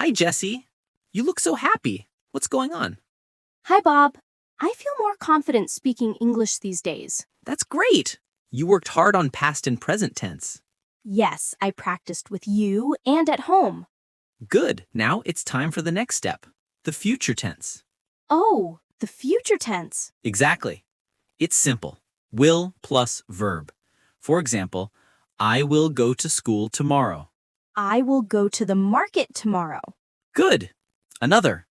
Hi, Jessie. You look so happy. What's going on? Hi, Bob. I feel more confident speaking English these days. That's great. You worked hard on past and present tense. Yes, I practiced with you and at home. Good. Now it's time for the next step, the future tense. Oh, the future tense. Exactly. It's simple. Will plus verb. For example, I will go to school tomorrow. I will go to the market tomorrow. Good. Another.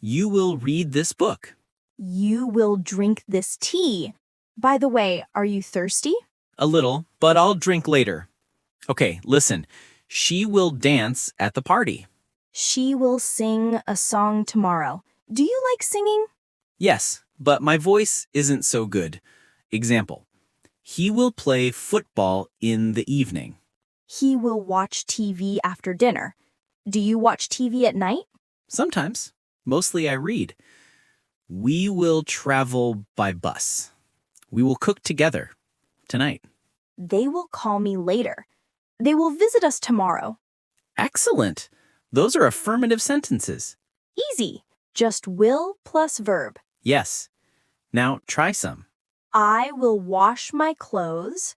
You will read this book. You will drink this tea. By the way, are you thirsty? A little, but I'll drink later. Okay, listen. She will dance at the party. She will sing a song tomorrow. Do you like singing? Yes, but my voice isn't so good. Example. He will play football in the evening. He will watch TV after dinner. Do you watch TV at night? Sometimes. Mostly I read. We will travel by bus. We will cook together tonight. They will call me later. They will visit us tomorrow. Excellent. Those are affirmative sentences. Easy. Just will plus verb. Yes. Now try some. I will wash my clothes.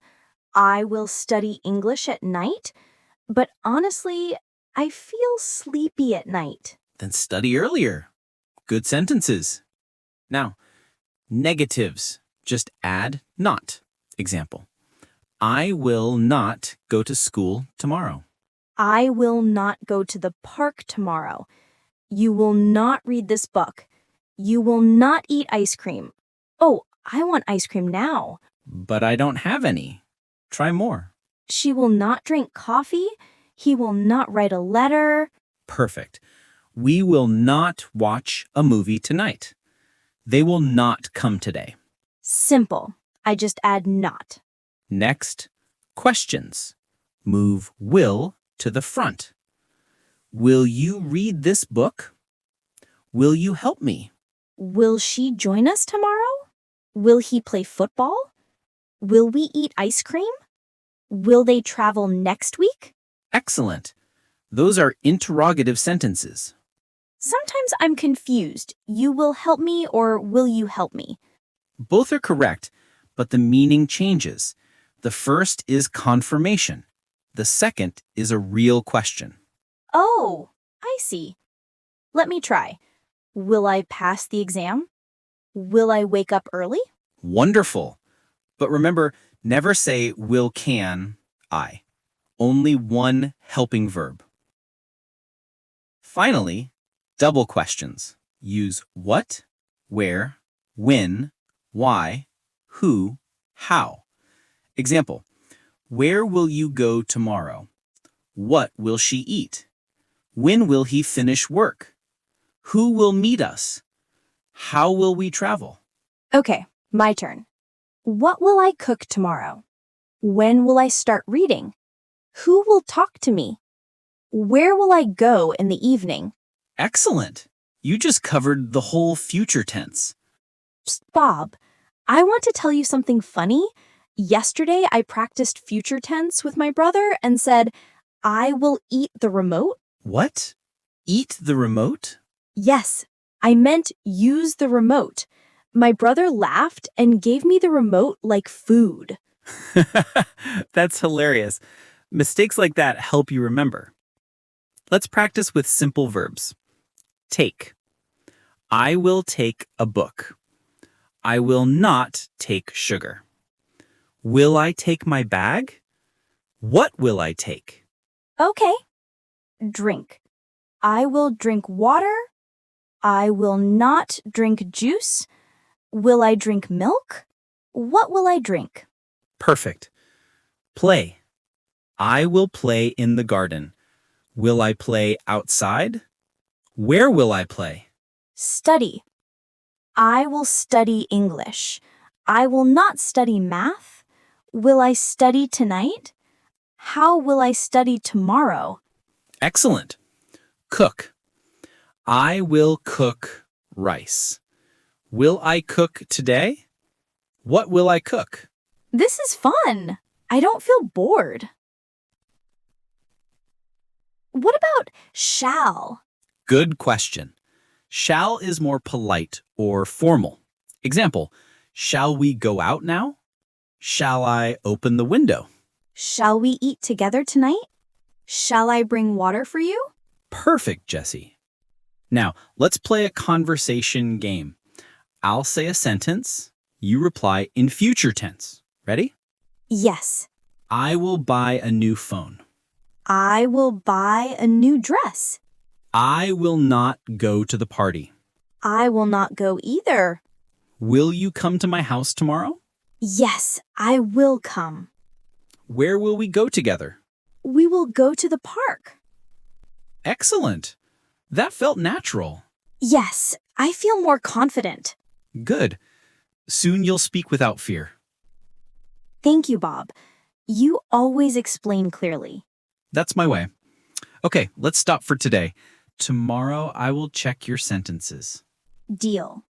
I will study English at night. But honestly, I feel sleepy at night. Then study earlier. Good sentences. Now, negatives. Just add not. Example. I will not go to school tomorrow. I will not go to the park tomorrow. You will not read this book. You will not eat ice cream. Oh, I want ice cream now. But I don't have any. Try more. She will not drink coffee. He will not write a letter. Perfect. We will not watch a movie tonight. They will not come today. Simple. I just add not. Next, questions. Move will to the front. Will you read this book? Will you help me? Will she join us tomorrow? Will he play football? Will we eat ice cream? Will they travel next week? Excellent. Those are interrogative sentences. Sometimes I'm confused. You will help me or will you help me? Both are correct, but the meaning changes. The first is confirmation. The second is a real question. Oh, I see. Let me try. Will I pass the exam? Will I wake up early? Wonderful. But remember, never say will can I. Only one helping verb. Finally, double questions. Use what, where, when, why, who, how. Example, where will you go tomorrow? What will she eat? When will he finish work? Who will meet us? How will we travel? Okay, my turn. What will I cook tomorrow? When will I start reading? Who will talk to me? Where will I go in the evening? Excellent. You just covered the whole future tense. Psst, Bob, I want to tell you something funny. Yesterday, I practiced future tense with my brother and said, I will eat the remote. What? Eat the remote? Yes, I meant use the remote. My brother laughed and gave me the remote like food. That's hilarious. Mistakes like that help you remember. Let's practice with simple verbs. Take. I will take a book. I will not take sugar. Will I take my bag? What will I take? Okay. Drink. I will drink water. I will not drink juice. Will I drink milk? What will I drink? Perfect. Play. I will play in the garden. Will I play outside? Where will I play? Study. I will study English. I will not study math. Will I study tonight? How will I study tomorrow? Excellent. Cook. I will cook rice. Will I cook today? What will I cook? This is fun. I don't feel bored. What about shall? Good question. Shall is more polite or formal. Example, shall we go out now? Shall I open the window? Shall we eat together tonight? Shall I bring water for you? Perfect, Jesse. Now, let's play a conversation game. I'll say a sentence. You reply in future tense. Ready? Yes. I will buy a new phone. I will buy a new dress. I will not go to the party. I will not go either. Will you come to my house tomorrow? Yes, I will come. Where will we go together? We will go to the park. Excellent. That felt natural. Yes, I feel more confident. Good. Soon you'll speak without fear. Thank you, Bob. You always explain clearly. That's my way. Okay, let's stop for today. Tomorrow I will check your sentences. Deal.